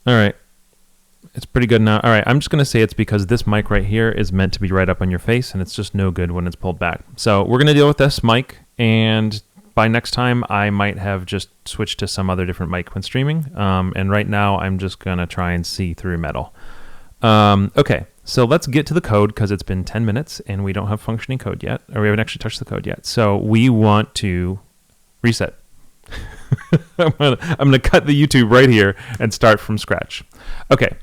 All right. It's pretty good now. All right, I'm just going to say it's because this mic right here is meant to be right up on your face, and it's just no good when it's pulled back. So we're going to deal with this mic, and by next time, I might have just switched to some other different mic when streaming. And right now, I'm just going to try and see through metal. Okay, so let's get to the code because it's been 10 minutes, and we don't have functioning code yet, or we haven't actually touched the code yet. So we want to reset. I'm gonna cut the YouTube right here and start from scratch. Okay.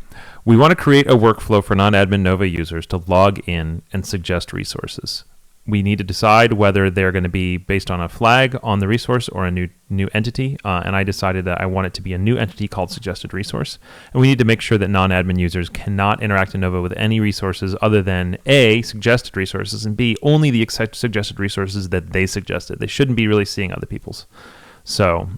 We want to create a workflow for non-admin Nova users to log in and suggest resources. We need to decide whether they're going to be based on a flag on the resource or a new entity, and I decided that I want it to be a new entity called suggested resource. And we need to make sure that non-admin users cannot interact in Nova with any resources other than A, suggested resources, and B, only the suggested resources that they suggested. They shouldn't be really seeing other people's. So,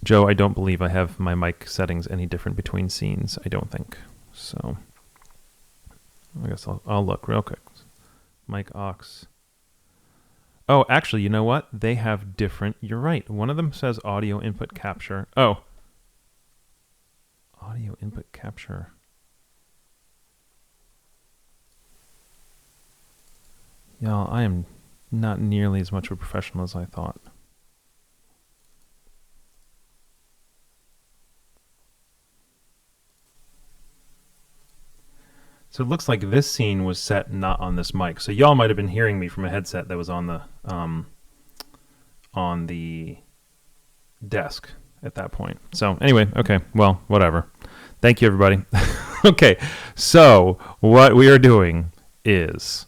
Joe, I don't believe I have my mic settings any different between scenes. I don't think. So I guess I'll look real quick. Mic aux. Oh, actually, you know what? They have different. You're right. One of them says audio input capture. Oh. Audio input capture. Y'all, I am not nearly as much of a professional as I thought. So it looks like this scene was set not on this mic. So y'all might have been hearing me from a headset that was on the desk at that point. So anyway, okay, well, whatever. Thank you, everybody. Okay, so what we are doing is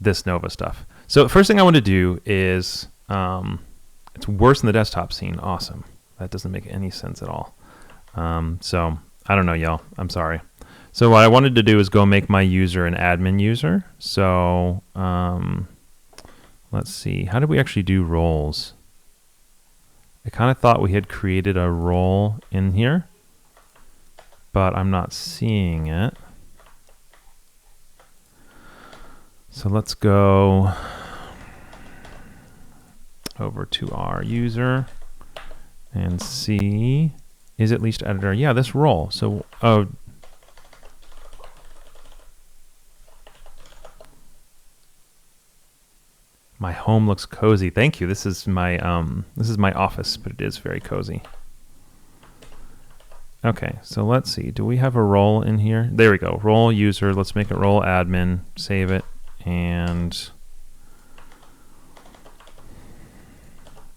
this Nova stuff. So the first thing I want to do is, it's worse than the desktop scene. Awesome. That doesn't make any sense at all. So I don't know, y'all. I'm sorry. So what I wanted to do is go make my user an admin user. So let's see. How did we actually do roles? I kind of thought we had created a role in here, but I'm not seeing it. So let's go over to our user and see, is it least editor? Yeah, this role. So, oh, my home looks cozy. Thank you. This is my office, but it is very cozy. Okay, so let's see. Do we have a role in here? There we go. Role user. Let's make it role admin. Save it and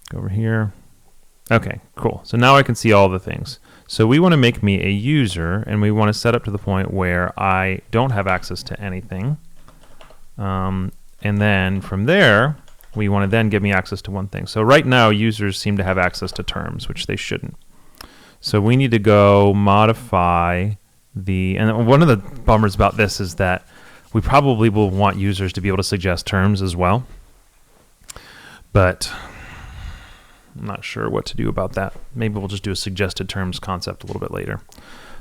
go over here. Okay, cool. So now I can see all the things. So we want to make me a user, and we want to set up to the point where I don't have access to anything. And then from there, we want to then give me access to one thing. So right now, users seem to have access to terms, which they shouldn't. So we need to go modify the, and one of the bummers about this is that we probably will want users to be able to suggest terms as well. But I'm not sure what to do about that. Maybe we'll just do a suggested terms concept a little bit later.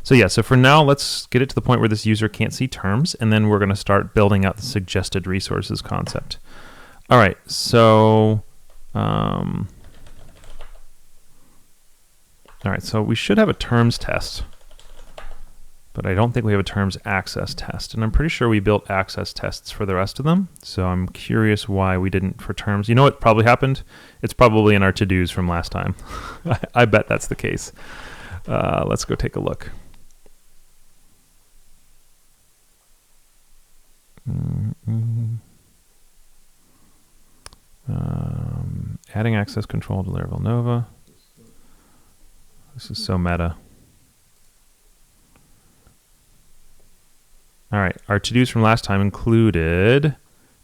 So yeah, so for now, let's get it to the point where this user can't see terms, and then we're going to start building out the suggested resources concept. All right, so all right, so we should have a terms test, but I don't think we have a terms access test, and I'm pretty sure we built access tests for the rest of them. So I'm curious why we didn't for terms. You know what probably happened? It's probably in our to-dos from last time. I bet that's the case. Let's go take a look. Adding access control to Laravel Nova. This is so meta. All right, our to-dos from last time included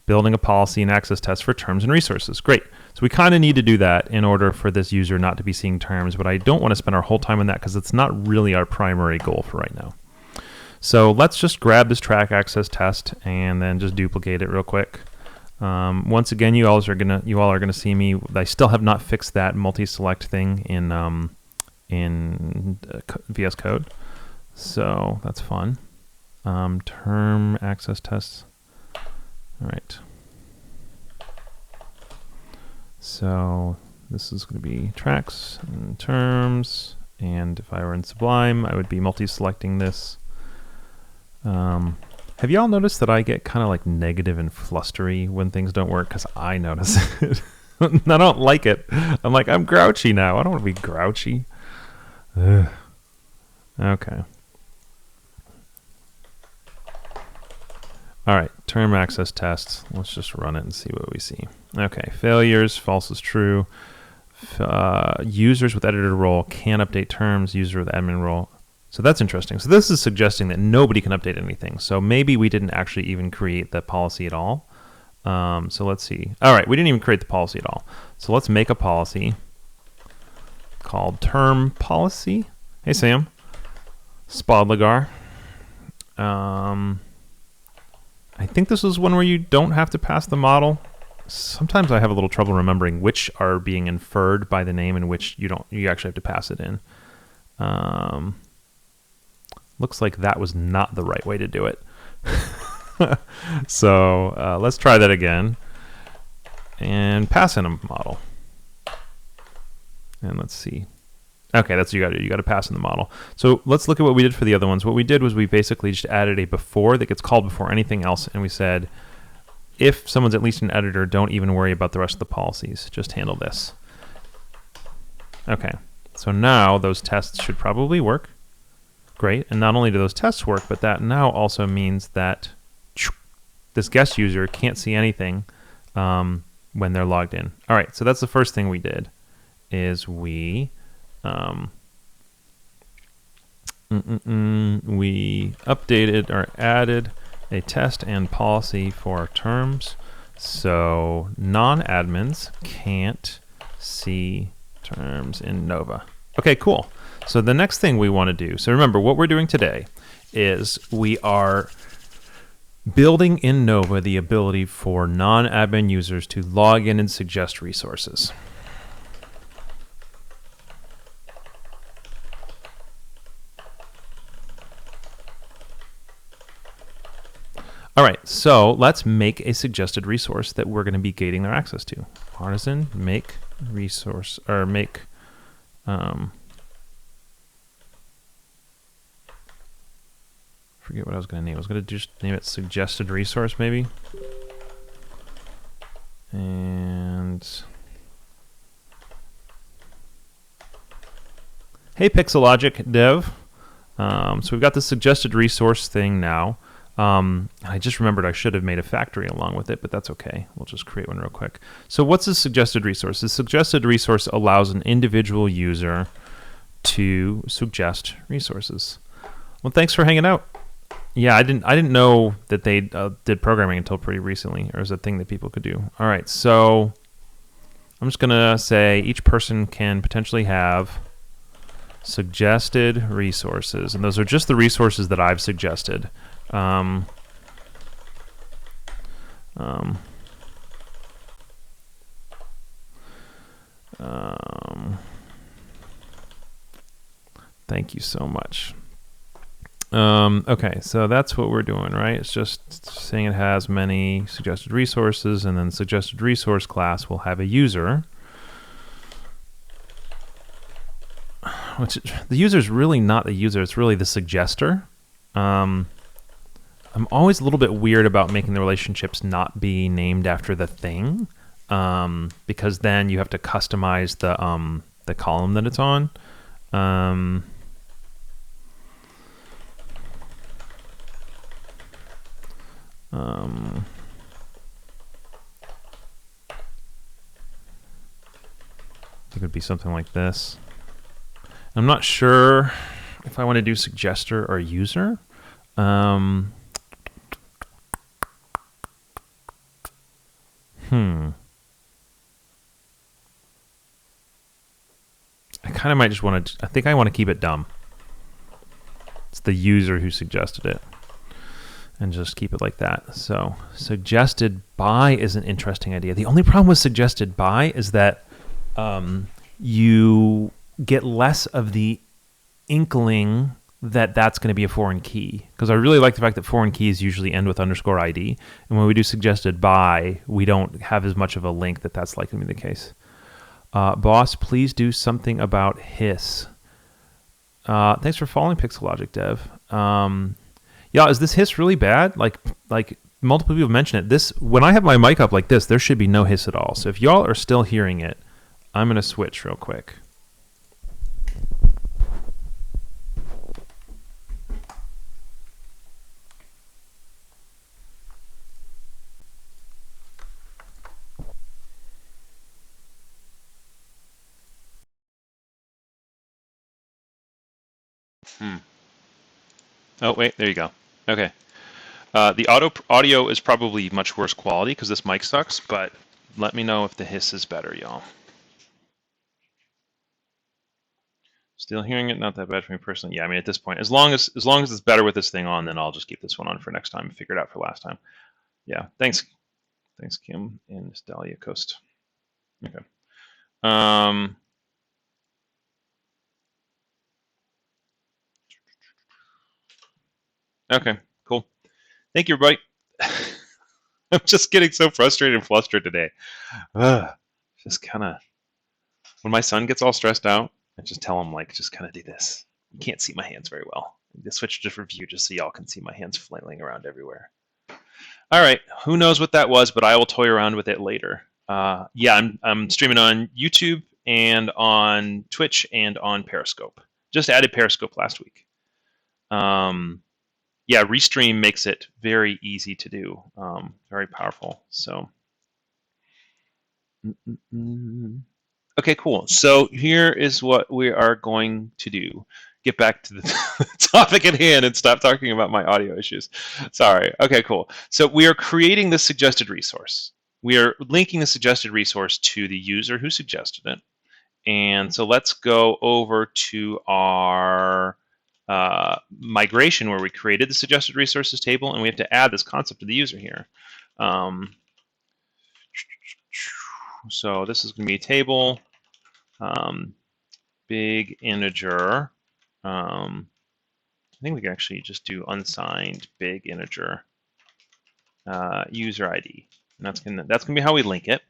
building a policy and access test for terms and resources. Great. So we kind of need to do that in order for this user not to be seeing terms, but I don't want to spend our whole time on that because it's not really our primary goal for right now. So let's just grab this track access test and then just duplicate it real quick. Once again, you all are gonna see me. I still have not fixed that multi-select thing in VS Code, so that's fun. Term access tests. All right. So this is going to be tracks and terms. And if I were in Sublime, I would be multi-selecting this. Have you all noticed that I get kind of like negative and flustery when things don't work? Because I notice it. I don't like it. I'm like, I'm grouchy now. I don't want to be grouchy. Ugh. Okay. All right, term access tests. Let's just run it and see what we see. Okay, failures, false is true. Users with editor role can update terms, user with admin role. So that's interesting. So this is suggesting that nobody can update anything. So maybe we didn't actually even create the policy at all. So let's see. All right, we didn't even create the policy at all. So let's make a policy called term policy. Hey, Sam. Spodligar. I think this is one where you don't have to pass the model. Sometimes I have a little trouble remembering which are being inferred by the name and which you don't. You actually have to pass it in. Looks like that was not the right way to do it. So let's try that again and pass in a model. And let's see. Okay, that's what you got to do. You got to pass in the model. So let's look at what we did for the other ones. What we did was we basically just added a before that gets called before anything else, and we said, if someone's at least an editor, don't even worry about the rest of the policies. Just handle this. Okay, so now those tests should probably work. Great, and not only do those tests work, but that now also means that this guest user can't see anything when they're logged in. All right, so that's the first thing we did, is we updated or added a test and policy for terms, so non-admins can't see terms in Nova. Okay, cool. So the next thing we want to do, so remember what we're doing today is we are building in Nova the ability for non-admin users to log in and suggest resources. All right, so let's make a suggested resource that we're going to be gating their access to. Artisan make resource, or make forget what I was going to name. I was going to just name it suggested resource maybe. And hey, Pixelogic dev. So we've got the suggested resource thing now. I just remembered I should have made a factory along with it, but that's okay. We'll just create one real quick. So what's a suggested resource? The suggested resource allows an individual user to suggest resources. Well, thanks for hanging out. Yeah, I didn't know that they did programming until pretty recently, or is a thing that people could do. All right, so I'm just gonna say each person can potentially have suggested resources, and those are just the resources that I've suggested. Thank you so much. Okay, so that's what we're doing, right? It's just saying it has many suggested resources, and then suggested resource class will have a user, which the user is really not the user, it's really the suggester. I'm always a little bit weird about making the relationships not be named after the thing, because then you have to customize the column that it's on. It could be something like this. I'm not sure if I want to do suggester or user. I kind of might just want to, I think I want to keep it dumb. It's the user who suggested it. And just keep it like that. So suggested by is an interesting idea. The only problem with suggested by is that you get less of the inkling that's going to be a foreign key, because I really like the fact that foreign keys usually end with underscore ID, and when we do suggested by, we don't have as much of a link that that's likely to be the case. Boss, please do something about hiss. Thanks for following Pixelogic Dev. Yeah, is this hiss really bad? Like multiple people mention it. This, when I have my mic up like this, there should be no hiss at all. So if y'all are still hearing it, I'm gonna switch real quick. Oh wait, there you go. Okay. The audio is probably much worse quality because this mic sucks, but let me know if the hiss is better, y'all. Still hearing it, not that bad for me personally. Yeah, I mean at this point, as long as it's better with this thing on, then I'll just keep this one on for next time and figure it out for last time. Yeah, thanks Kim and Dahlia Coast. Okay. Okay, cool. Thank you, everybody. I'm just getting so frustrated and flustered today. Just kind of, when my son gets all stressed out, I just tell him, like, just kind of do this. You can't see my hands very well. I switch to different view just so y'all can see my hands flailing around everywhere. All right, who knows what that was, but I will toy around with it later. Yeah, I'm streaming on YouTube and on Twitch and on Periscope. Just added Periscope last week. Yeah, Restream makes it very easy to do, very powerful. So, okay, cool. So here is what we are going to do. Get back to the topic at hand and stop talking about my audio issues. Sorry. Okay, cool. So we are creating the suggested resource. We are linking the suggested resource to the user who suggested it. And so let's go over to our migration where we created the suggested resources table, and we have to add this concept to the user here. So this is going to be a table, big integer. I think we can actually just do unsigned big integer user ID, and that's gonna be how we link it.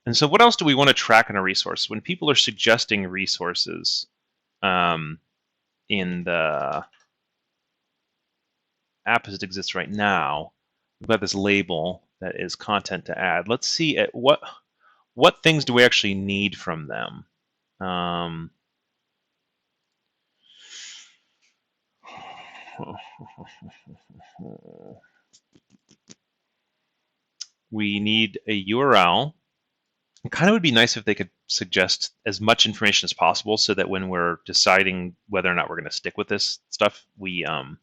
And so what else do we want to track in a resource? When people are suggesting resources in the app as it exists right now, we've got this label that is content to add. Let's see at what things do we actually need from them. We need a URL. It kind of would be nice if they could suggest as much information as possible so that when we're deciding whether or not we're going to stick with this stuff, we don't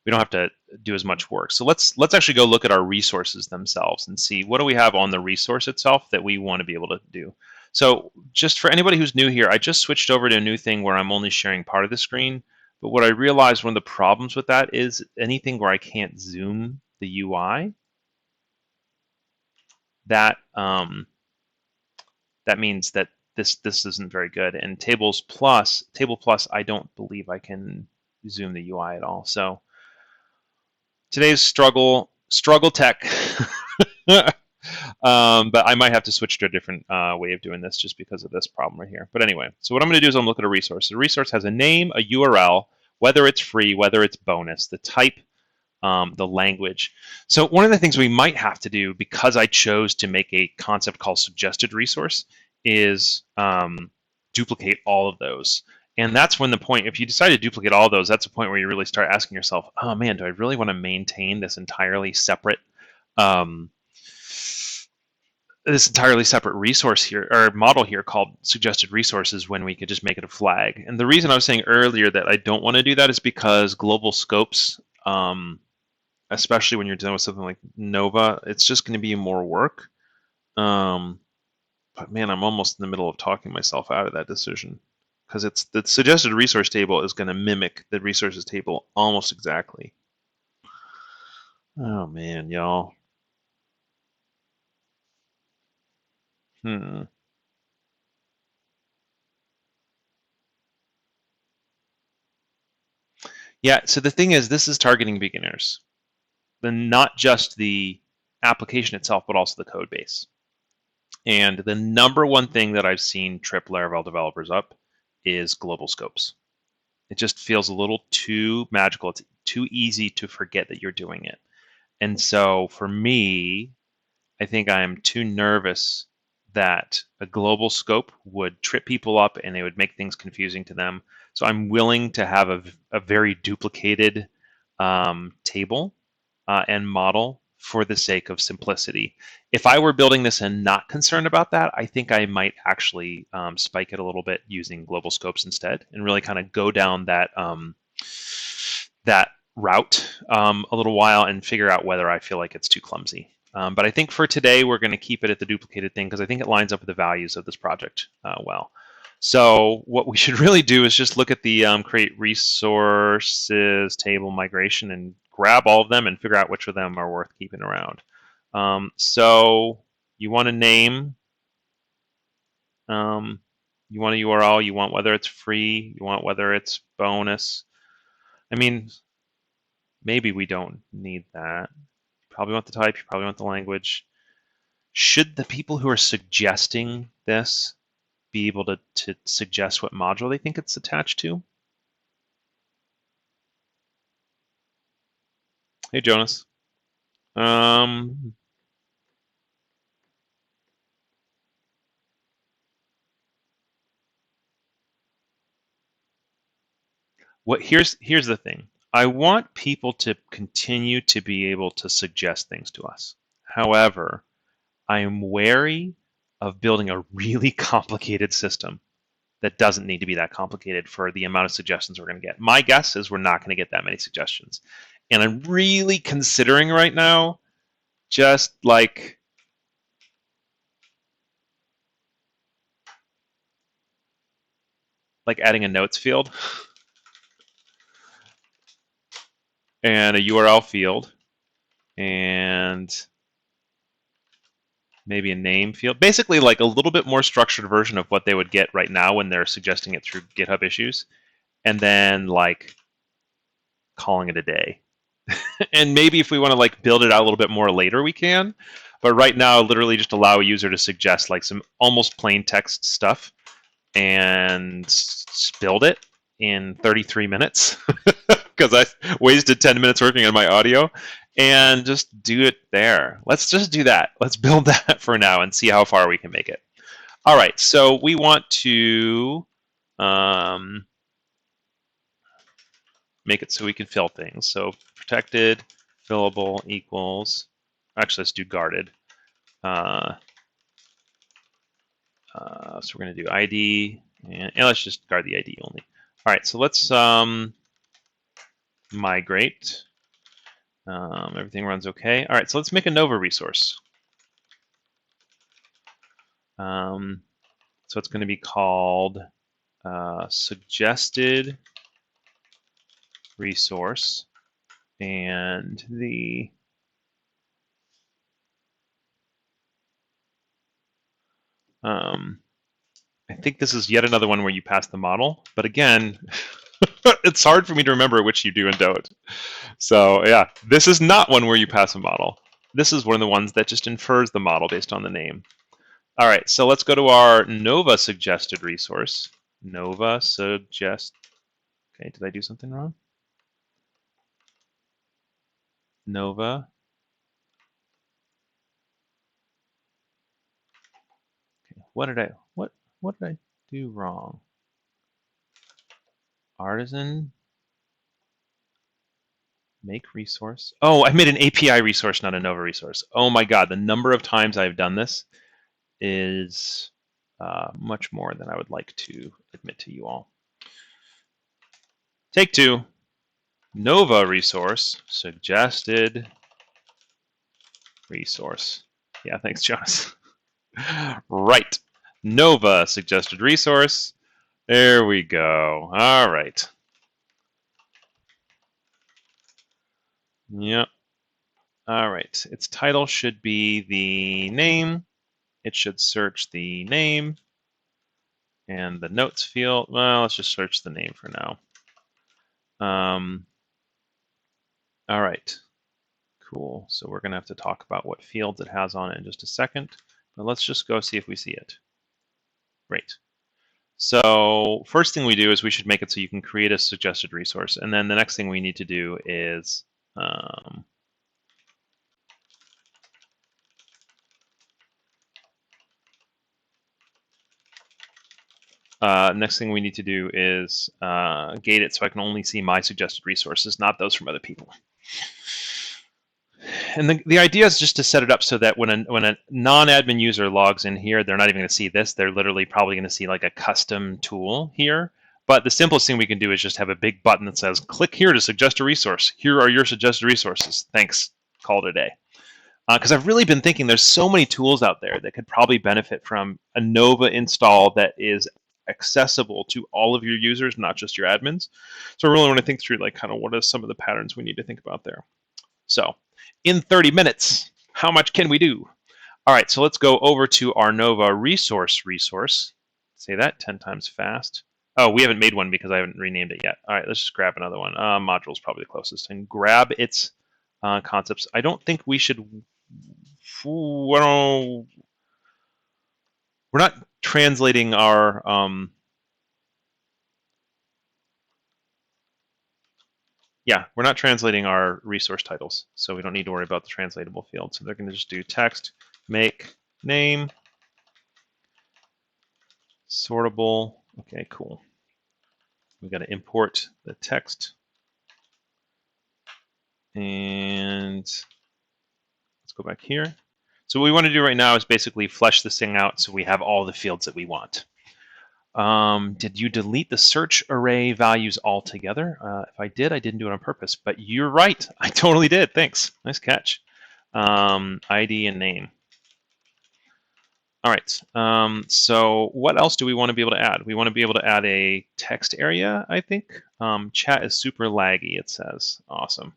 have to do as much work. So let's actually go look at our resources themselves and see what do we have on the resource itself that we want to be able to do. So just for anybody who's new here, I just switched over to a new thing where I'm only sharing part of the screen. But what I realized, one of the problems with that is anything where I can't zoom the UI, that that means that this isn't very good. And table plus, I don't believe I can zoom the UI at all. So today's struggle tech. But I might have to switch to a different way of doing this just because of this problem right here. But anyway, so what I'm going to do is I'm look at a resource. The resource has a name, a URL, whether it's free, whether it's bonus, the type, the language. So one of the things we might have to do, because I chose to make a concept called suggested resource, is duplicate all of those. And that's when the point, if you decide to duplicate all of those, that's the point where you really start asking yourself, oh man, do I really want to maintain this entirely separate resource here, or model here, called suggested resources, when we could just make it a flag? And the reason I was saying earlier that I don't want to do that is because global scopes, especially when you're dealing with something like Nova, it's just going to be more work. But man, I'm almost in the middle of talking myself out of that decision, because it's the suggested resource table is going to mimic the resources table almost exactly. Oh man, y'all. Yeah, so the thing is, this is targeting beginners, not just the application itself, but also the code base. And the number one thing that I've seen trip Laravel developers up is global scopes. It just feels a little too magical. It's too easy to forget that you're doing it. And so for me, I think I'm too nervous that a global scope would trip people up and it would make things confusing to them. So I'm willing to have a very duplicated table and model for the sake of simplicity. If I were building this and not concerned about that, I think I might actually spike it a little bit using global scopes instead, and really kind of go down that route a little while and figure out whether I feel like it's too clumsy. But I think for today, we're going to keep it at the duplicated thing because I think it lines up with the values of this project well. So what we should really do is just look at the create resources table migration and grab all of them and figure out which of them are worth keeping around. So you want a name, you want a URL, you want whether it's free, you want whether it's bonus. I mean, maybe we don't need that. You probably want the type, you probably want the language. Should the people who are suggesting this be able to suggest what module they think it's attached to? Hey, Jonas. Here's the thing. I want people to continue to be able to suggest things to us. However, I am wary of building a really complicated system that doesn't need to be that complicated for the amount of suggestions we're going to get. My guess is we're not going to get that many suggestions. And I'm really considering right now just like adding a notes field and a URL field and maybe a name field. Basically like a little bit more structured version of what they would get right now when they're suggesting it through GitHub issues. And then like calling it a day. And maybe if we want to like build it out a little bit more later, we can. But right now, literally just allow a user to suggest like some almost plain text stuff and build it in 33 minutes because I wasted 10 minutes working on my audio and just do it there. Let's just do that. Let's build that for now and see how far we can make it. All right, so we want to make it so we can fill things. So protected, fillable equals, actually let's do guarded. So we're going to do ID, and let's just guard the ID only. All right, so let's migrate. Everything runs okay. All right, so let's make a Nova resource. So it's going to be called suggested resource, and the I think this is yet another one where you pass the model, but again, it's hard for me to remember which you do and don't. So yeah, this is not one where you pass a model. This is one of the ones that just infers the model based on the name. All right, so let's go to our Nova suggested resource. Nova suggest. Okay, did I do something wrong? Nova. Okay, what did I do wrong? Artisan. Make resource. Oh, I made an API resource, not a Nova resource. Oh my God, the number of times I've done this is much more than I would like to admit to you all. Take two. Nova resource, suggested resource. Yeah, thanks, Jonas. Right. Nova suggested resource. There we go. All right. Yep. All right. Its title should be the name. It should search the name. And the notes field, well, let's just search the name for now. All right, cool. So we're going to have to talk about what fields it has on it in just a second. But let's just go see if we see it. Great. So first thing we do is we should make it so you can create a suggested resource. And then the next thing we need to do is gate it so I can only see my suggested resources, not those from other people. And the idea is just to set it up so that when a non-admin user logs in here, they're not even going to see this. They're literally probably going to see like a custom tool here. But the simplest thing we can do is just have a big button that says, click here to suggest a resource. Here are your suggested resources. Thanks. Call it a day. Because I've really been thinking there's so many tools out there that could probably benefit from a Nova install that is accessible to all of your users, not just your admins. So I really want to think through like kind of what are some of the patterns we need to think about there. So in 30 minutes, how much can we do? All right, so let's go over to our Nova resource. Say that 10 times fast. Oh, we haven't made one because I haven't renamed it yet. All right, let's just grab another one. Module is probably the closest. And grab its concepts. I don't think we should... we're not translating our... yeah, we're not translating our resource titles, so we don't need to worry about the translatable field. So they're going to just do text, make, name, sortable. Okay, cool. We got to import the text. And let's go back here. So what we want to do right now is basically flesh this thing out so we have all the fields that we want. Did you delete the search array values altogether? If I did, I didn't do it on purpose, but you're right. I totally did. Thanks. Nice catch. ID and name. All right. So what else do we want to be able to add? We want to be able to add a text area, I think. Chat is super laggy, it says. Awesome.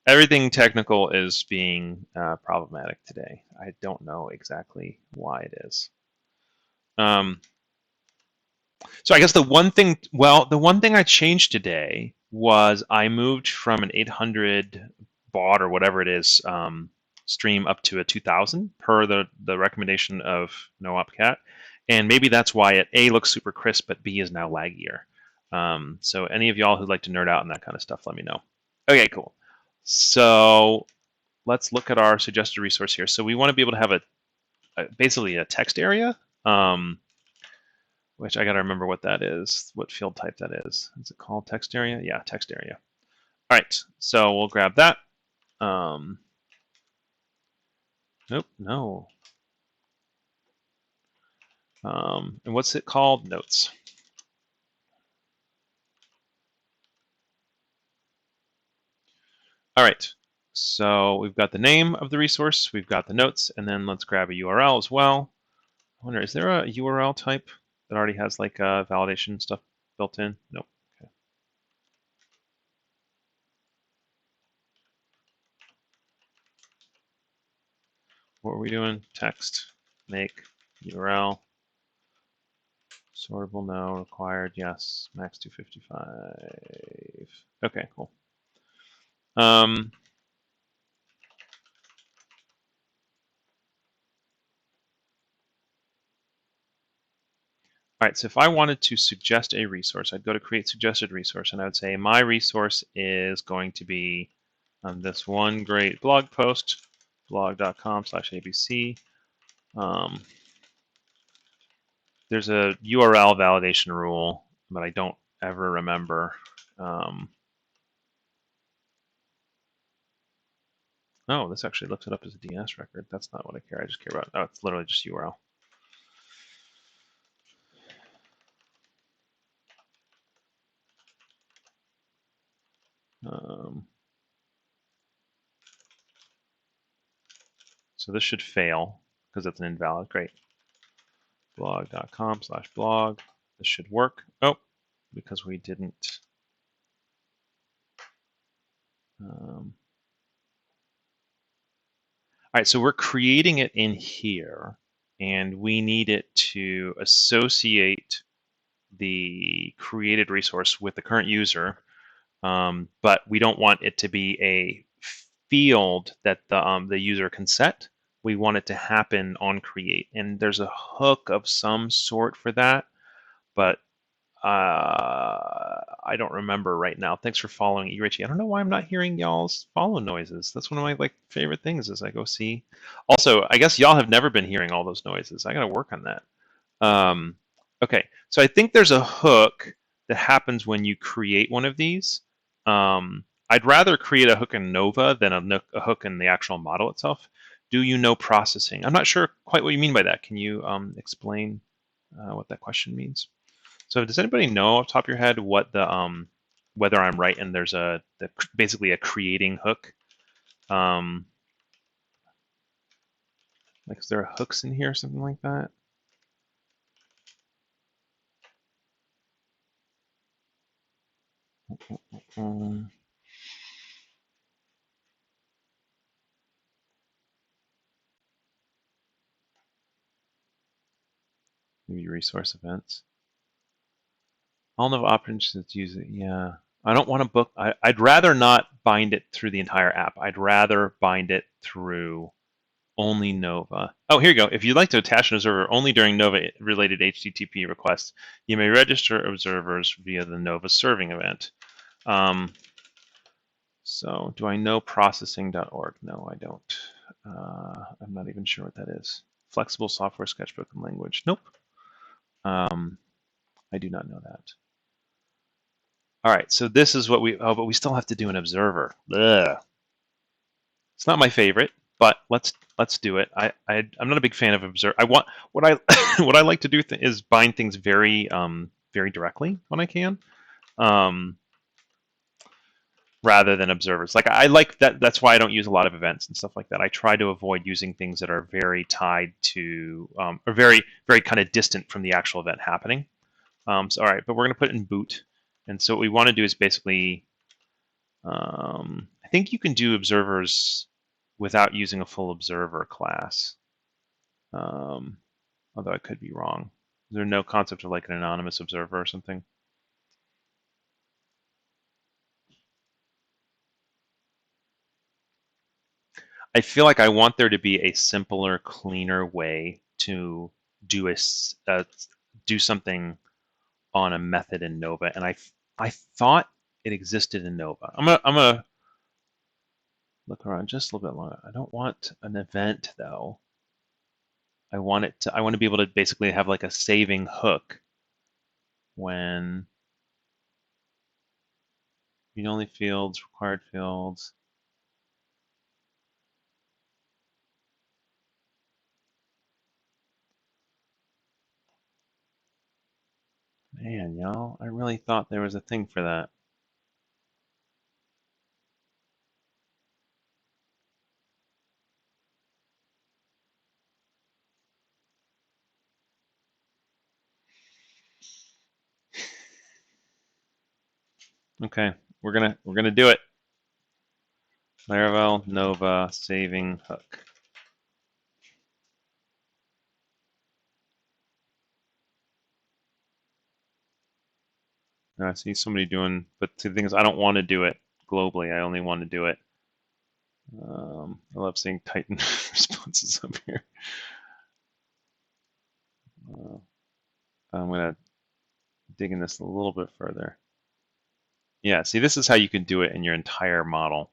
Everything technical is being problematic today. I don't know exactly why it is. So I guess the one thing I changed today was I moved from an 800 baud or whatever it is stream up to a 2000 per the recommendation of NoOpCat. And maybe that's why it A looks super crisp, but B is now laggier. So any of y'all who'd like to nerd out on that kind of stuff, let me know. Okay, cool. So let's look at our suggested resource here. So we want to be able to have basically a text area, which I got to remember what that is, what field type that is. Is it called text area? Yeah, text area. All right, so we'll grab that. Nope, no. And what's it called? Notes. All right, so we've got the name of the resource, we've got the notes, and then let's grab a URL as well. I wonder, is there a URL type that already has like validation stuff built in? Nope. Okay. What are we doing? Text, make, URL. Sortable, no. Required, yes. Max 255. Okay, cool. All right, so if I wanted to suggest a resource, I'd go to create suggested resource, and I would say my resource is going to be this one great blog post, blog.com/abc. There's a URL validation rule, but I don't ever remember. Oh, this actually looks it up as a DNS record. That's not what I care. I just care about. Oh, it's literally just URL. So this should fail because it's an invalid. Great. Blog.com/blog. This should work. Oh, because we didn't. All right, so we're creating it in here, and we need it to associate the created resource with the current user. but we don't want it to be a field that the user can set. We want it to happen on create, and there's a hook of some sort for that, but I don't remember right now. Thanks for following, Richie. I don't know why I'm not hearing y'all's follow noises. That's one of my favorite things as I go see. Also, I guess y'all have never been hearing all those noises. I got to work on that. Okay, so I think there's a hook that happens when you create one of these. I'd rather create a hook in Nova than a hook in the actual model itself. Do you know processing? I'm not sure quite what you mean by that. Can you explain what that question means? So does anybody know off the top of your head what the whether I'm right and there's basically a creating hook? Is there hooks in here or something like that? Maybe resource events. All Nova options that use it. Yeah, I don't want to book. I'd rather not bind it through the entire app. I'd rather bind it through only Nova. Oh, here you go. If you'd like to attach an observer only during Nova-related HTTP requests, you may register observers via the Nova serving event. So do I know processing.org? No, I don't. I'm not even sure what that is. Flexible software sketchbook and language. Nope. I do not know that. All right, so this is what but we still have to do an observer. Ugh. It's not my favorite, but let's do it. I'm not a big fan of observer. I want what I what I like to do is bind things very very directly when I can, rather than observers. Like I like that. That's why I don't use a lot of events and stuff like that. I try to avoid using things that are very tied to or very very kind of distant from the actual event happening. So all right, but we're going to put it in boot. And so what we want to do is basically, I think you can do observers without using a full observer class. Although I could be wrong. Is there no concept of like an anonymous observer or something? I feel like I want there to be a simpler, cleaner way to do do something on a method in Nova, and I thought it existed in Nova. I'm gonna look around just a little bit longer. I don't want an event though. I want to be able to basically have like a saving hook when read only fields, required fields. Man, y'all, I really thought there was a thing for that. Okay, we're gonna do it. Laravel Nova saving hook. Now I see somebody doing, but the thing is, I don't want to do it globally. I only want to do it. I love seeing Titan responses up here. I'm gonna dig in this a little bit further. Yeah, see, this is how you can do it in your entire model.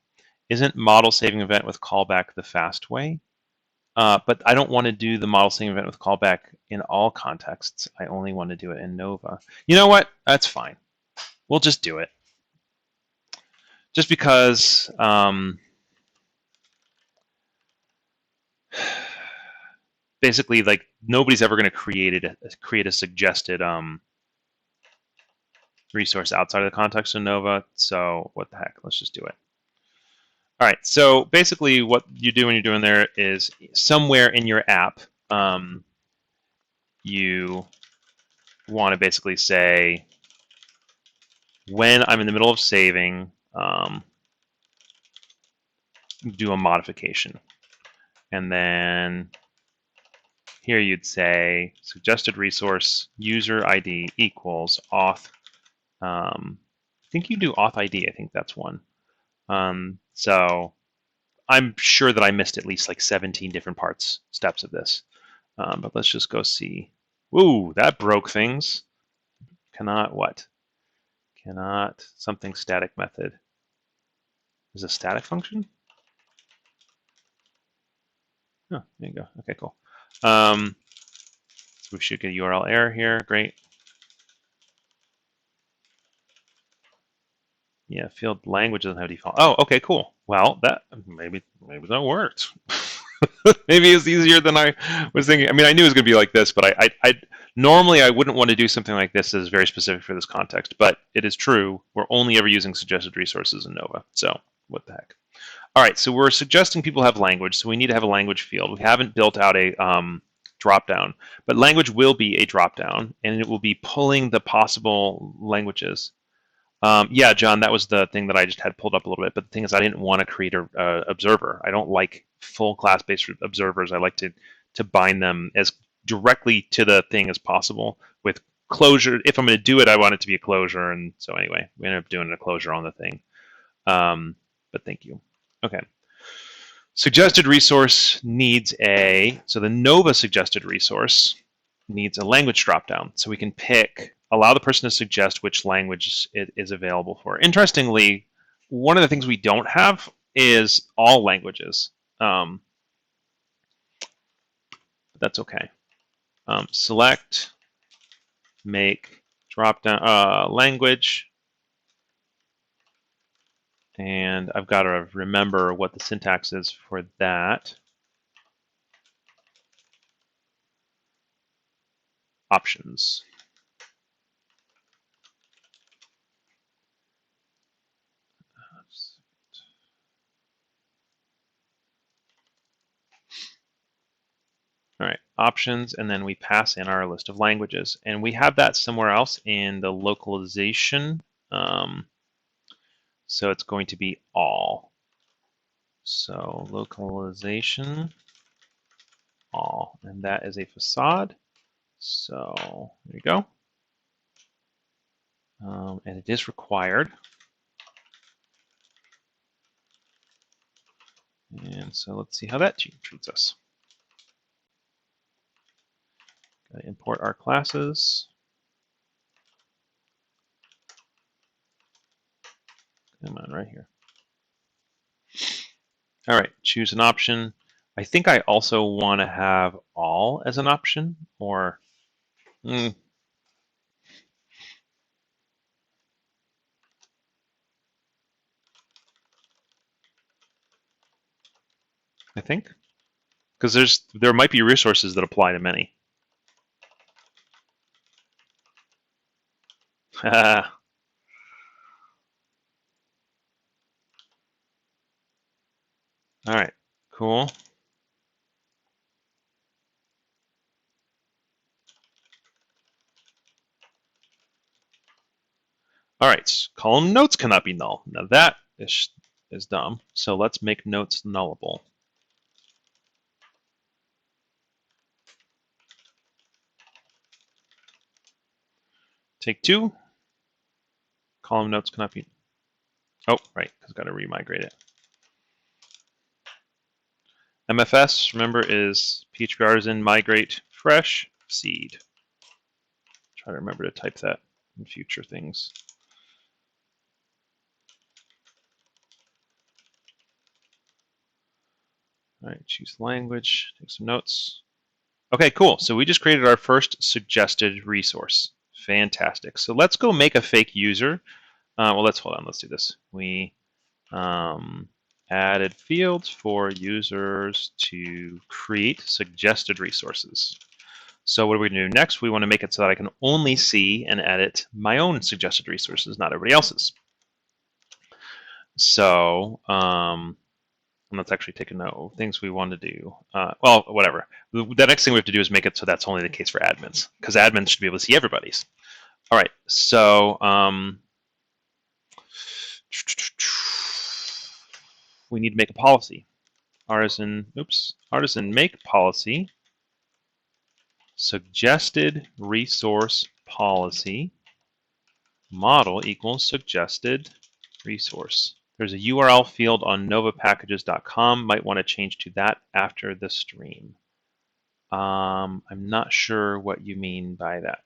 Isn't model saving event with callback the fast way? But I don't want to do the model saving event with callback in all contexts. I only want to do it in Nova. You know what? That's fine. We'll just do it. Just because basically, like, nobody's ever going to create a suggested resource outside of the context of Nova. So what the heck? Let's just do it. All right. So basically, what you do when you're doing there is somewhere in your app, you want to basically say, when I'm in the middle of saving, do a modification. And then here you'd say suggested resource user ID equals auth think you do auth ID. I think that's one. So I'm sure that I missed at least like 17 different steps of this. But let's just go see. Ooh, that broke things. Cannot what? Cannot something static method. Is a static function? Oh, there you go. Okay, cool. So we should get a URL error here. Great. Yeah, field language doesn't have default. Oh, okay, cool. Well, that maybe that worked. Maybe it's easier than I was thinking. I mean, I knew it was going to be like this, but I normally I wouldn't want to do something like this that is very specific for this context. But it is true. We're only ever using suggested resources in Nova. So what the heck? All right, so we're suggesting people have language, so we need to have a language field. We haven't built out a dropdown, but language will be a dropdown, and it will be pulling the possible languages. Yeah, John, that was the thing that I just had pulled up a little bit. But the thing is, I didn't want to create a observer. I don't like full class-based observers. I like to bind them as directly to the thing as possible with closure. If I'm going to do it, I want it to be a closure. And so anyway, we ended up doing a closure on the thing. But thank you. Okay. Suggested resource needs so the Nova suggested resource needs a language dropdown. So we can allow the person to suggest which language it is available for. Interestingly, one of the things we don't have is all languages. That's okay. Select, make, dropdown language. And I've got to remember what the syntax is for that. Options. All right, options, and then we pass in our list of languages. And we have that somewhere else in the localization. So it's going to be all. So localization, all, and that is a facade. So there you go. And it is required. And so let's see how that treats us. Gotta import our classes. Come on, right here. All right, choose an option. I think I also want to have all as an option, or I think, because there might be resources that apply to many. All right, cool. All right, column notes cannot be null. Now that is dumb. So let's make notes nullable. Take 2. Column notes cannot be. Oh, right, because I've got to remigrate it. MFS, remember, is PHP Artisan migrate fresh seed. Try to remember to type that in future things. All right, choose language, take some notes. Okay, cool. So we just created our first suggested resource. Fantastic. So let's go make a fake user. Well, hold on. Let's do this. We added fields for users to create suggested resources. So what are we going to do next? We want to make it so that I can only see and edit my own suggested resources, not everybody else's. So let's actually take a note of things we want to do. Well, whatever. The next thing we have to do is make it so that's only the case for admins, because admins should be able to see everybody's. All right, so we need to make a policy. Artisan make policy, suggested resource policy, model equals suggested resource. There's a URL field on novapackages.com. Might want to change to that after the stream. I'm not sure what you mean by that.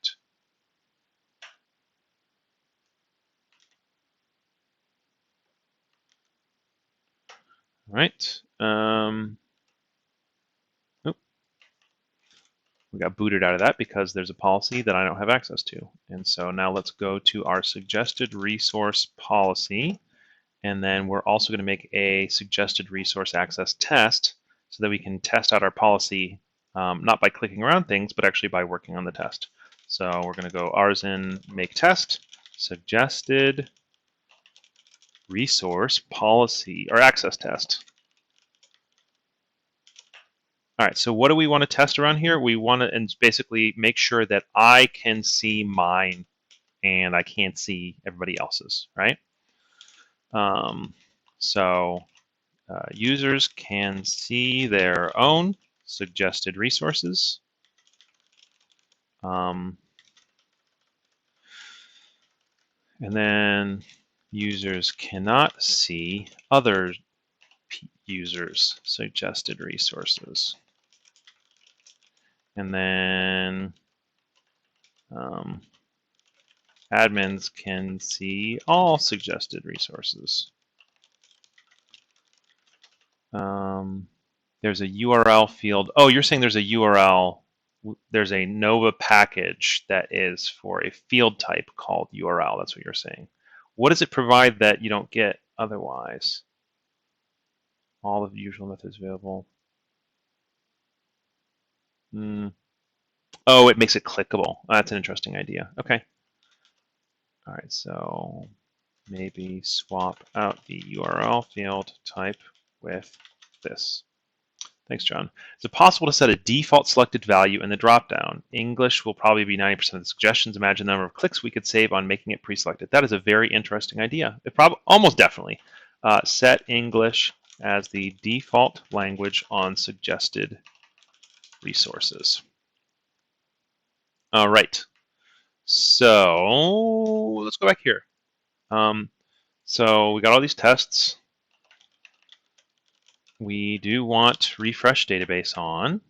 All right. We got booted out of that because there's a policy that I don't have access to. And so now let's go to our suggested resource policy. And then we're also going to make a suggested resource access test so that we can test out our policy, not by clicking around things, but actually by working on the test. So we're going to go arsin make test, suggested resource policy, or access test. All right, so what do we want to test around here? We want to and basically make sure that I can see mine and I can't see everybody else's, right? So users can see their own suggested resources. And then users cannot see other users' suggested resources. And then admins can see all suggested resources. There's a URL field. Oh, you're saying there's a URL. There's a Nova package that is for a field type called URL. That's what you're saying. What does it provide that you don't get otherwise? All of the usual methods available. Oh, it makes it clickable. That's an interesting idea. Okay. All right, so maybe swap out the URL field type with this. Thanks, John. Is it possible to set a default selected value in the dropdown? English will probably be 90% of the suggestions. Imagine the number of clicks we could save on making it pre-selected. That is a very interesting idea. It probably almost definitely. Set English as the default language on suggested resources. All right. So let's go back here. So we got all these tests. We do want refresh database on.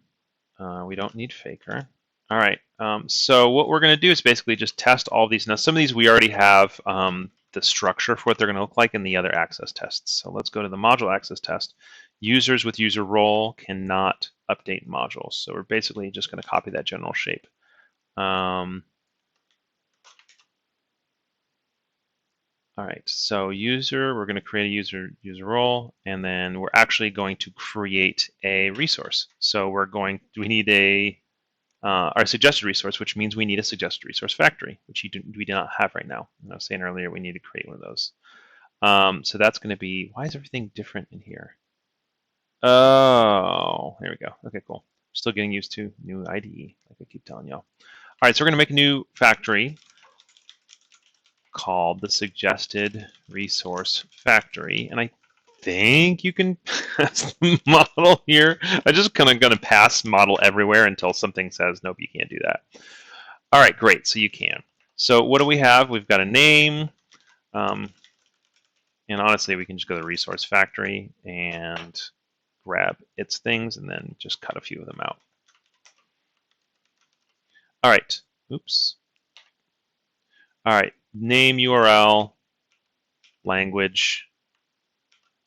We don't need faker. All right. So what we're going to do is basically just test all of these. Now, some of these we already have the structure for what they're going to look like in the other access tests. So let's go to the module access test. Users with user role cannot update modules. So we're basically just going to copy that general shape. All right, so user, we're going to create a user role, and then we're actually going to create a resource. So we need our suggested resource, which means we need a suggested resource factory, which we do not have right now. And I was saying earlier, we need to create one of those. So that's going to be, why is everything different in here? Oh, there we go. Okay, cool. Still getting used to new IDE, like I keep telling y'all. All right, so we're going to make a new factory called the suggested resource factory, and I think you can pass the model here. I just kind of going to pass model everywhere until something says nope, you can't do that. All right, great. So you can. So what do we have? We've got a name, and honestly, we can just go to the resource factory and grab its things, and then just cut a few of them out. All right. Oops. All right. Name, URL, language.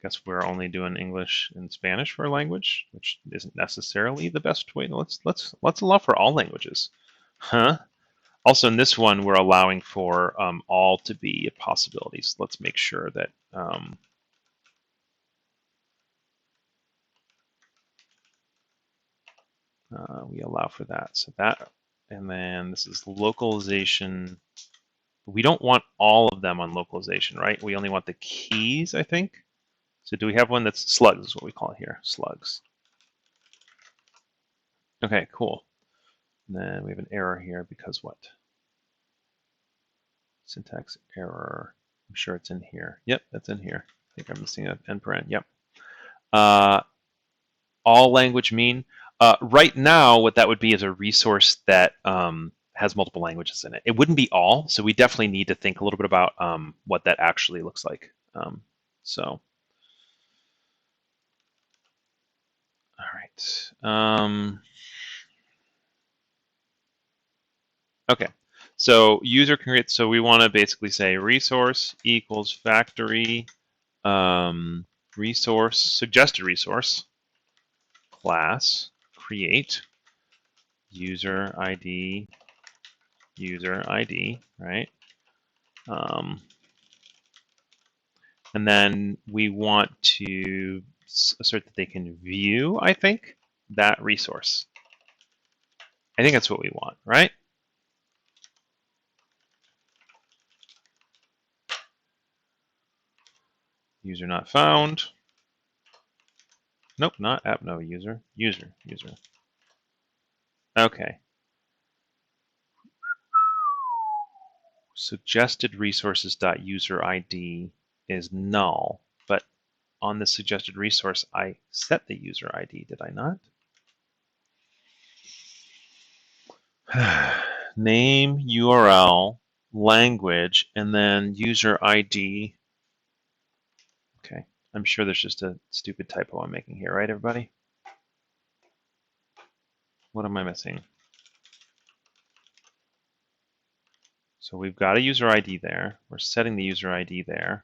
Guess we're only doing English and Spanish for a language, which isn't necessarily the best way. Let's allow for all languages, huh? Also, in this one, we're allowing for all to be possibilities. Let's make sure that we allow for that. So that, and then this is localization. We don't want all of them on localization, right? We only want the keys, I think. So do we have one that's slugs, is what we call it here, slugs. Okay, cool. And then we have an error here because what? Syntax error. I'm sure it's in here. Yep, that's in here. I think I'm missing an end paren. Yep. All language mean. Right now, what that would be is a resource that has multiple languages in it. It wouldn't be all, so we definitely need to think a little bit about what that actually looks like. So, all right. Okay, so user can create, so we want to basically say resource equals factory resource, suggested resource, class, create, user ID, right? And then we want to assert that they can view, I think, that resource. I think that's what we want, right? User not found. Nope, not app, no, user. Okay. Suggested resources.user ID is null, but on the suggested resource, I set the user ID, did I not? Name, URL, language, and then user ID. Okay, I'm sure there's just a stupid typo I'm making here, right, everybody? What am I missing? So we've got a user ID there. We're setting the user ID there.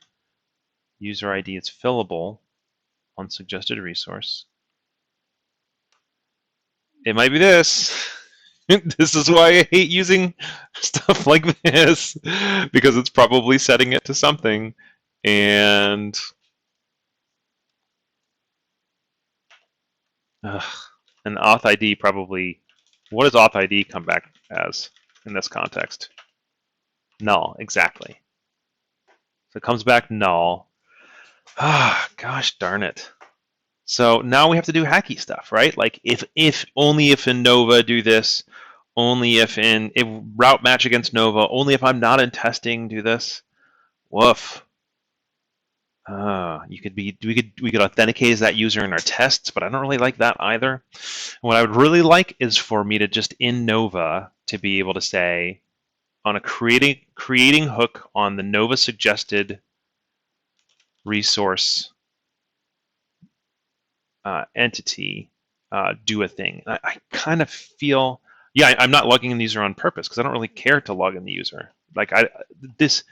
User ID is fillable on suggested resource. It might be this. This is why I hate using stuff like this, because it's probably setting it to something. And an auth ID probably, what does auth ID come back as in this context? Null, exactly. So it comes back null. Ah, gosh darn it. So now we have to do hacky stuff, right? Like if only if in Nova do this, only if route match against Nova, only if I'm not in testing do this. Woof. We could authenticate as that user in our tests, but I don't really like that either. What I would really like is for me to just in Nova to be able to say on a creating hook on the Nova suggested resource entity, do a thing. I kind of feel, yeah, I'm not logging in the user on purpose because I don't really care to log in the user. Like this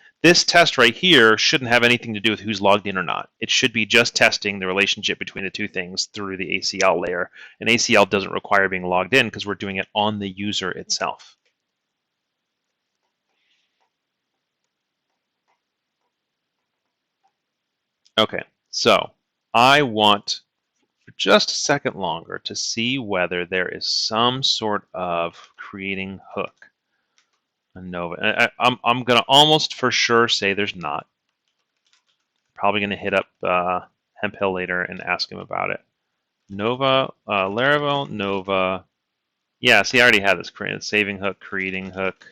test right here shouldn't have anything to do with who's logged in or not. It should be just testing the relationship between the two things through the ACL layer. And ACL doesn't require being logged in because we're doing it on the user itself. Okay, so I want for just a second longer to see whether there is some sort of creating hook on Nova. I'm going to almost for sure say there's not. Probably going to hit up Hemphill later and ask him about it. Nova, Laravel, Nova. Yeah, see, I already have this created. Saving hook, creating hook.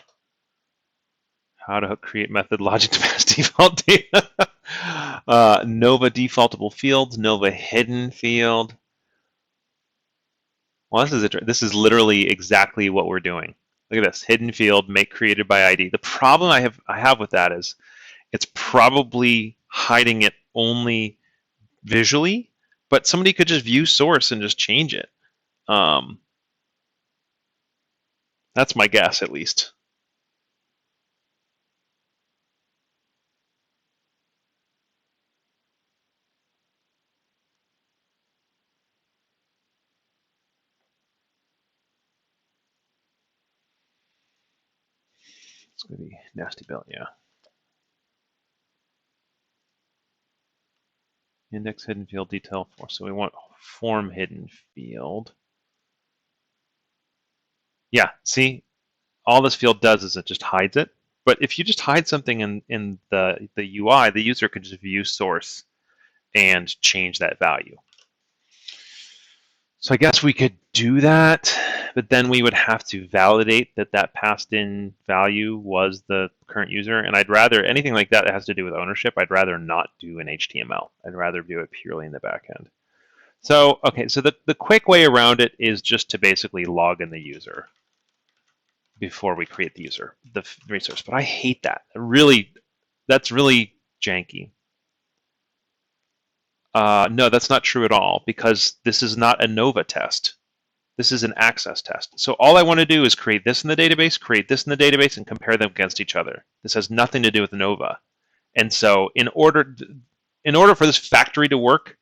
How to hook create method logic to pass default data. Nova defaultable fields, Nova hidden field. Well, this is literally exactly what we're doing. Look at this, hidden field, make created by ID. The problem I have with that is it's probably hiding it only visually, but somebody could just view source and just change it. That's my guess, at least. It's going to be nasty belt, yeah. Index hidden field detail 4. So we want form hidden field. Yeah, see, all this field does is it just hides it. But if you just hide something in the UI, the user could just view source and change that value. So I guess we could do that, but then we would have to validate that that passed in value was the current user. And I'd rather, anything like that has to do with ownership, I'd rather not do in HTML. I'd rather do it purely in the backend. So, okay, so the quick way around it is just to basically log in the user. before we create the user, the resource. But I hate that. Really, that's really janky. No, that's not true at all, because this is not a Nova test. This is an access test. So all I want to do is create this in the database, create this in the database, and compare them against each other. This has nothing to do with Nova. And so in order for this factory to work,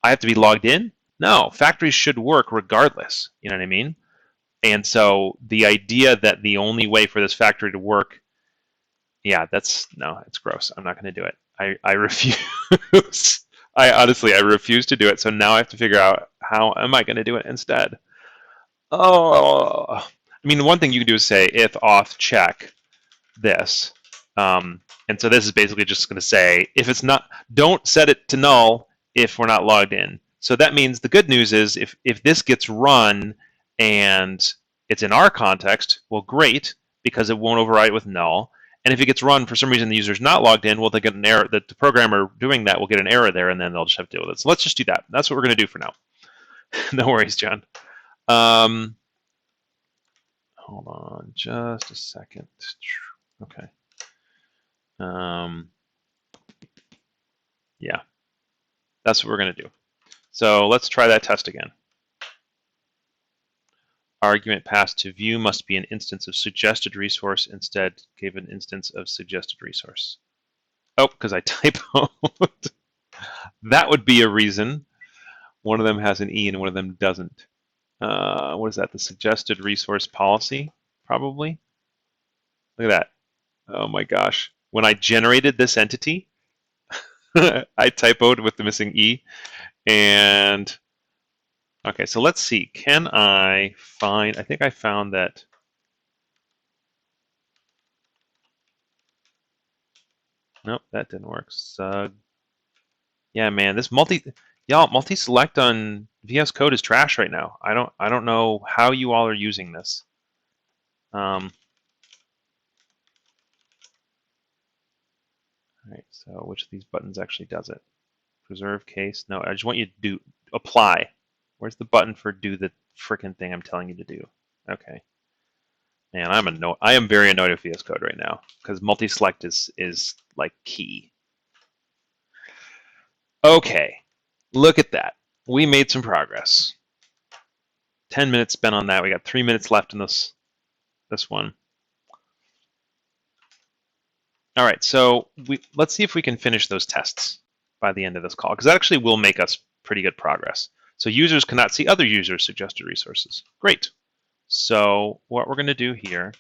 I have to be logged in? No, factories should work regardless. You know what I mean? And so the idea that the only way for this factory to work, yeah, it's gross. I'm not going to do it. I refuse. I refuse to do it. So now I have to figure out, how am I going to do it instead? Oh, I mean, the one thing you can do is say if auth check this. And so this is basically just going to say, if it's not, don't set it to null if we're not logged in. So that means the good news is if this gets run and it's in our context, well, great, because it won't override with null. And if it gets run for some reason the user's not logged in, well, they get an error. The programmer doing that will get an error there, and then they'll just have to deal with it. So let's just do that. That's what we're going to do for now. No worries, John. Hold on just a second. Okay. Yeah, that's what we're going to do. So let's try that test again. Argument passed to Vue must be an instance of suggested resource. Instead, gave an instance of suggested resource. Oh, because I typoed. That would be a reason. One of them has an E and one of them doesn't. What is that? The suggested resource policy, probably? Look at that. Oh my gosh. When I generated this entity, I typoed with the missing E. And okay, so let's see. Can I find, I think I found that. Nope, that didn't work. Yeah, man, this multi-select on VS Code is trash right now. I don't know how you all are using this. All right, so which of these buttons actually does it? Preserve case? No, I just want you to do apply. Where's the button for do the frickin' thing I'm telling you to do? Okay. Man, I am very annoyed with VS Code right now, because multi-select is like key. Okay, look at that. We made some progress. 10 minutes spent on that. We got 3 minutes left in this one. All right, so let's see if we can finish those tests by the end of this call, because that actually will make us pretty good progress. So users cannot see other users' suggested resources. Great. So what we're going to do here,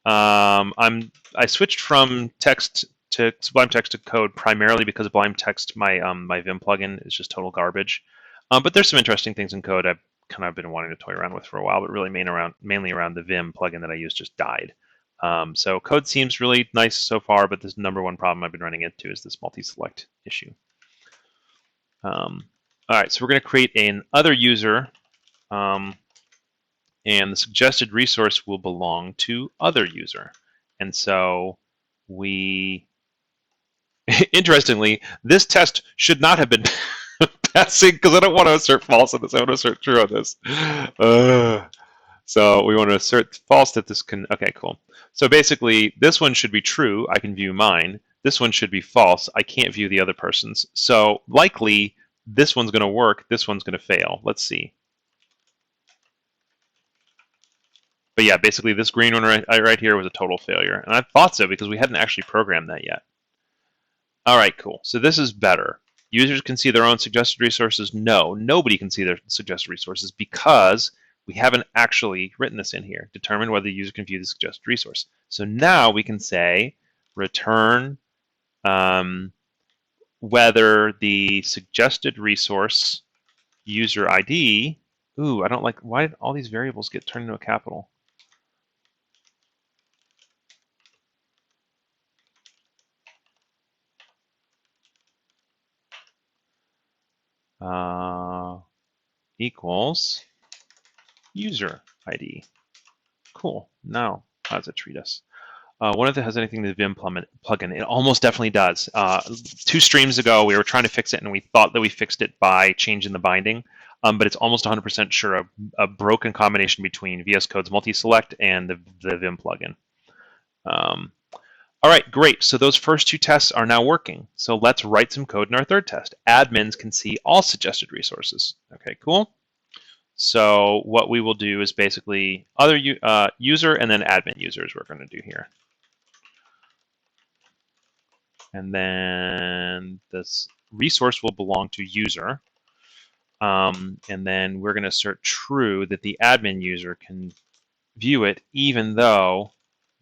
I switched from text to Sublime Text to code primarily because Sublime Text, my Vim plugin, is just total garbage. But there's some interesting things in code I've kind of been wanting to toy around with for a while, but really mainly around the Vim plugin that I use just died. So code seems really nice so far, but this number one problem I've been running into is this multi-select issue. All right, so we're going to create an other user, and the suggested resource will belong to other user. And so we, interestingly, this test should not have been passing, because I don't want to assert false on this. I want to assert true on this. So we want to assert false that this can, okay, cool. So basically, this one should be true. I can view mine. This one should be false. I can't view the other person's. So likely, this one's going to work. This one's going to fail. Let's see. But yeah, basically, this green one right here was a total failure. And I thought so because we hadn't actually programmed that yet. All right, cool. So this is better. Users can see their own suggested resources. No, nobody can see their suggested resources because we haven't actually written this in here. Determine whether the user can view the suggested resource. So now we can say return whether the suggested resource user ID. Ooh, I don't like, why did all these variables get turned into a capital? Equals user ID. Cool. Now, how does it treat us? What if it has anything to the Vim plugin? It almost definitely does. 2 streams ago, we were trying to fix it, and we thought that we fixed it by changing the binding. but it's almost 100% sure a broken combination between VS Code's multi-select and the Vim plugin. All right, great. So those first two tests are now working. So let's write some code in our third test. Admins can see all suggested resources. Okay, cool. So what we will do is basically other user and then admin users we're going to do here. And then this resource will belong to user. And then we're going to assert true that the admin user can view it even though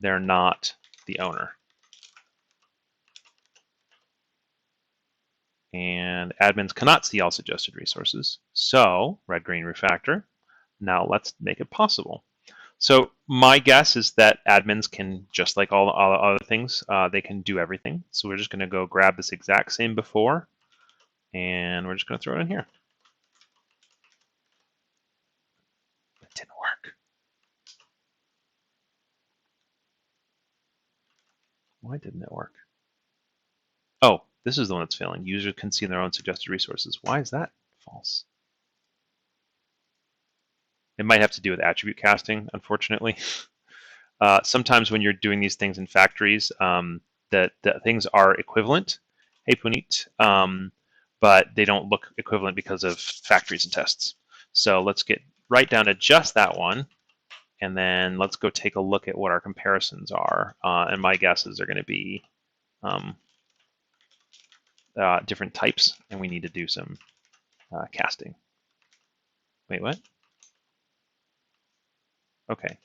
they're not the owner. And admins cannot see all suggested resources. So red, green refactor. Now let's make it possible. So my guess is that admins can, just like all other things, they can do everything. So we're just going to go grab this exact same before, and we're just going to throw it in here. It didn't work. Why didn't it work? Oh, this is the one that's failing. Users can see their own suggested resources. Why is that false? It might have to do with attribute casting, unfortunately. Sometimes when you're doing these things in factories, the things are equivalent. Hey, Puneet. But they don't look equivalent because of factories and tests. So let's get right down to just that one, and then let's go take a look at what our comparisons are. And my guesses are going to be different types, and we need to do some casting. Wait, what? Okay.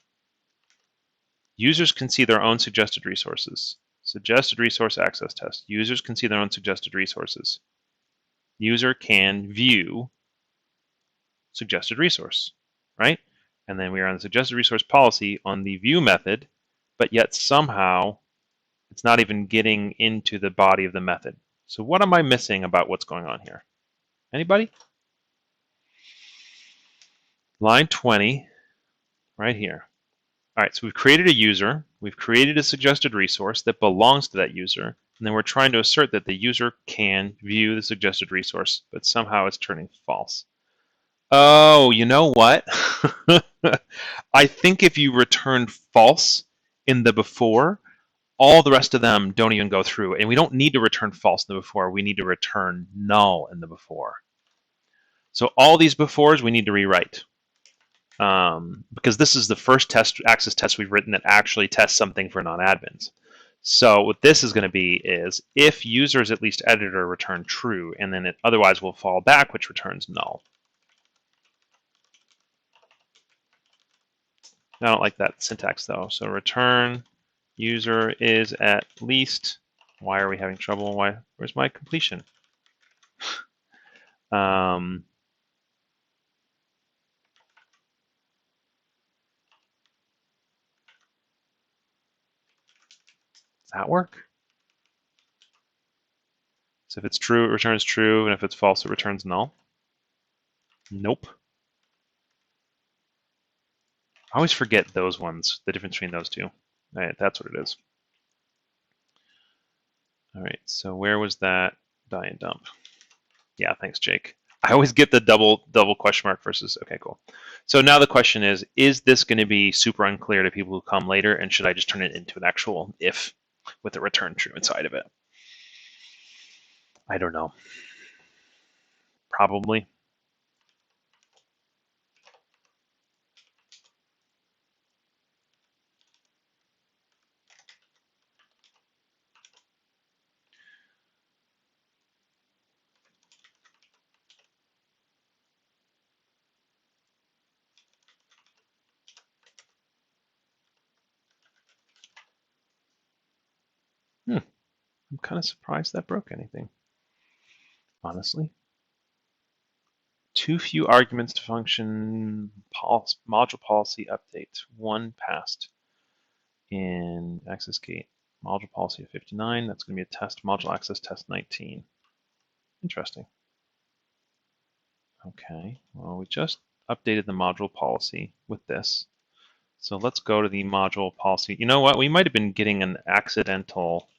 Users can see their own suggested resources. Suggested resource access test. Users can see their own suggested resources. User can view suggested resource, right? And then we are on the suggested resource policy on the view method, but yet somehow it's not even getting into the body of the method. So what am I missing about what's going on here? Anybody? Line 20, right here. All right, so we've created a user, we've created a suggested resource that belongs to that user, and then we're trying to assert that the user can view the suggested resource, but somehow it's turning false. Oh, you know what? I think if you return false in the before, all the rest of them don't even go through. And we don't need to return false in the before. We need to return null in the before. So all these befores we need to rewrite. Because this is the first access test we've written that actually tests something for non-admins. So what this is going to be is if user is at least editor, return true, and then it otherwise will fall back, which returns null. I don't like that syntax though. So return user is at least. Why are we having trouble? Where's my completion? Does that work? So if it's true, it returns true, and if it's false, it returns null. Nope. I always forget those ones, the difference between those two. All right, that's what it is. All right, so where was that die and dump? Yeah, thanks, Jake. I always get the double question mark versus, okay, cool. So now the question is this going to be super unclear to people who come later, and should I just turn it into an actual if with a return true inside of it? I don't know. Probably. I'm kind of surprised that broke anything, honestly. Too few arguments to function module policy update. One passed in access gate. Module policy of 59. That's going to be a test. Module access test 19. Interesting. Okay, well, we just updated the module policy with this. So let's go to the module policy. You know what? We might have been getting an accidental.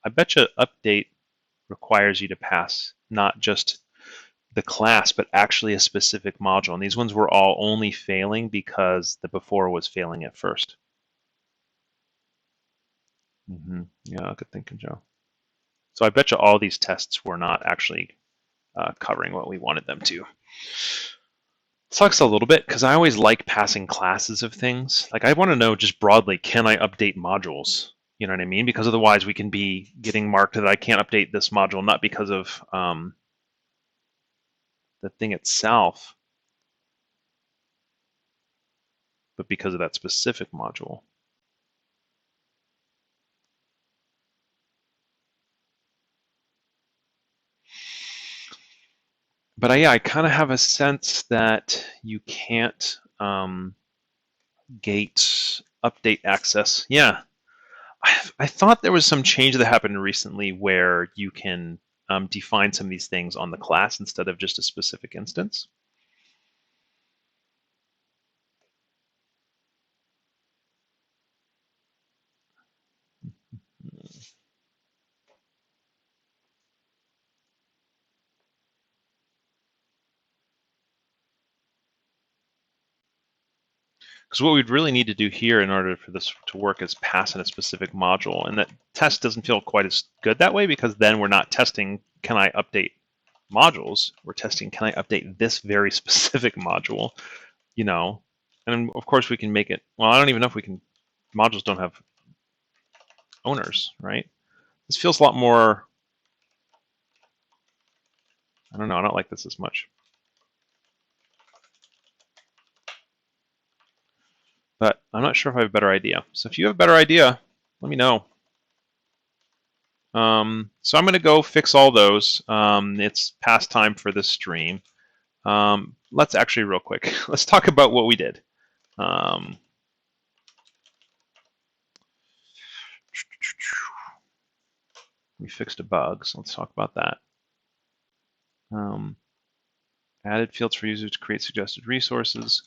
I bet you update requires you to pass not just the class, but actually a specific module. And these ones were all only failing because the before was failing at first. Yeah, good thinking, Joe. So I bet you all these tests were not actually covering what we wanted them to. Sucks a little bit because I always like passing classes of things. Like I want to know just broadly, can I update modules? You know what I mean? Because otherwise we can be getting marked that I can't update this module, not because of the thing itself, but because of that specific module. But yeah, I kind of have a sense that you can't gate update access. Yeah, I thought there was some change that happened recently where you can define some of these things on the class instead of just a specific instance. Because what we'd really need to do here in order for this to work is pass in a specific module. And that test doesn't feel quite as good that way because then we're not testing, can I update modules? We're testing, can I update this very specific module? You know, and of course we can make it, well, I don't even know if we can, modules don't have owners, right? This feels a lot more, I don't know, I don't like this as much. But I'm not sure if I have a better idea. So if you have a better idea, let me know. So I'm going to go fix all those. It's past time for this stream. Let's actually real quick, let's talk about what we did. We fixed a bug, so let's talk about that. Added fields for users to create suggested resources.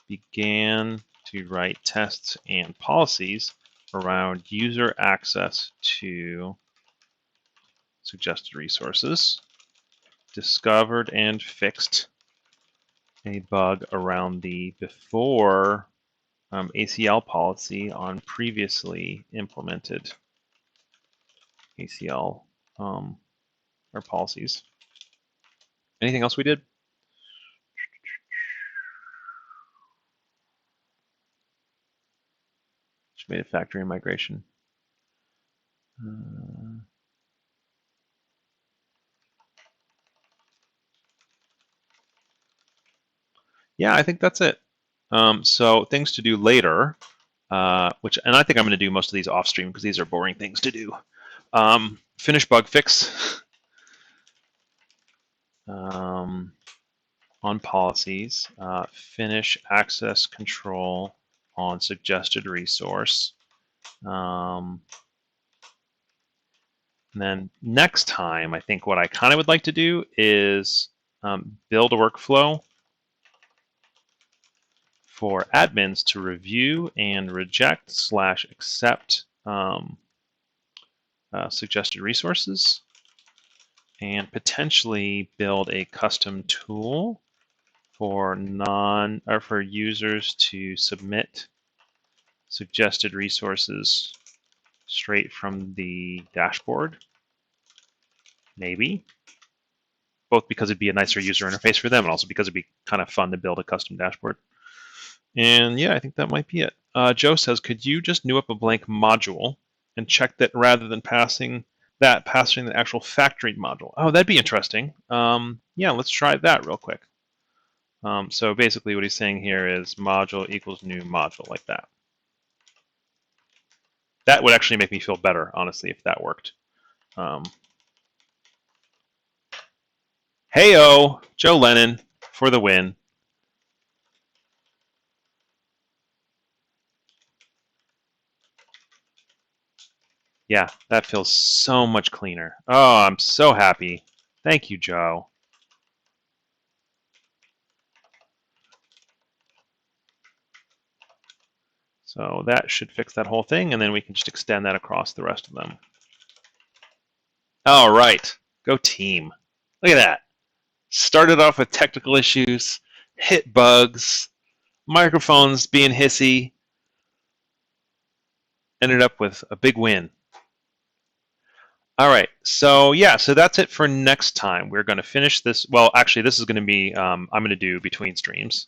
Began to write tests and policies around user access to suggested resources. Discovered and fixed a bug around the before ACL policy on previously implemented ACL or policies. Anything else we did? Just made a factory migration. Yeah, I think that's it. So things to do later, which, and I think I'm going to do most of these off stream because these are boring things to do. Finish bug fix on policies. Finish access control on suggested resource. And then next time, I think what I kind of would like to do is build a workflow for admins to review and reject / accept suggested resources, and potentially build a custom tool for for users to submit suggested resources straight from the dashboard. Maybe. Both because it'd be a nicer user interface for them and also because it'd be kind of fun to build a custom dashboard. And yeah, I think that might be it. Joe says, could you just new up a blank module and check that rather than passing the actual factory module? Oh, that'd be interesting. Yeah, let's try that real quick. So basically what he's saying here is module equals new module, like that. That would actually make me feel better, honestly, if that worked. Hey-o, Joe Lennon for the win. Yeah, that feels so much cleaner. Oh, I'm so happy. Thank you, Joe. So that should fix that whole thing, and then we can just extend that across the rest of them. All right. Go team. Look at that. Started off with technical issues, hit bugs, microphones being hissy, ended up with a big win. All right, so yeah, so that's it for next time. We're going to finish this. Well, actually, this is going to be, I'm going to do between streams.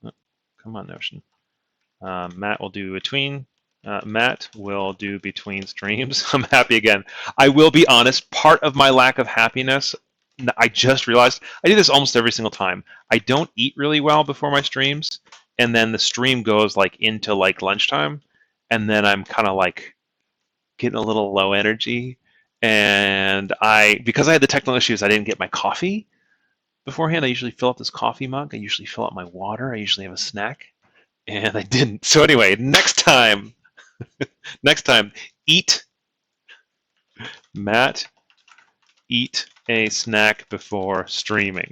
Oh, come on, Notion. Matt will do between. Matt will do between streams. I'm happy again. I will be honest, part of my lack of happiness, I just realized, I do this almost every single time. I don't eat really well before my streams, and then the stream goes like into like lunchtime, and then I'm kind of like getting a little low energy. And because I had the technical issues, I didn't get my coffee beforehand. I usually fill up this coffee mug. I usually fill up my water. I usually have a snack, and I didn't. So anyway, next time, eat, Matt, eat a snack before streaming.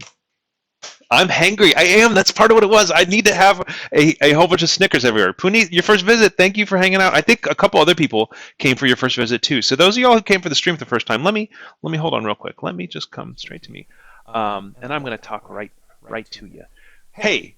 I'm hangry. I am. That's part of what it was. I need to have a whole bunch of Snickers everywhere. Puni, your first visit. Thank you for hanging out. I think a couple other people came for your first visit too. So those of y'all who came for the stream for the first time, let me hold on real quick. Let me just come straight to me, and I'm going to talk right to you. Hey,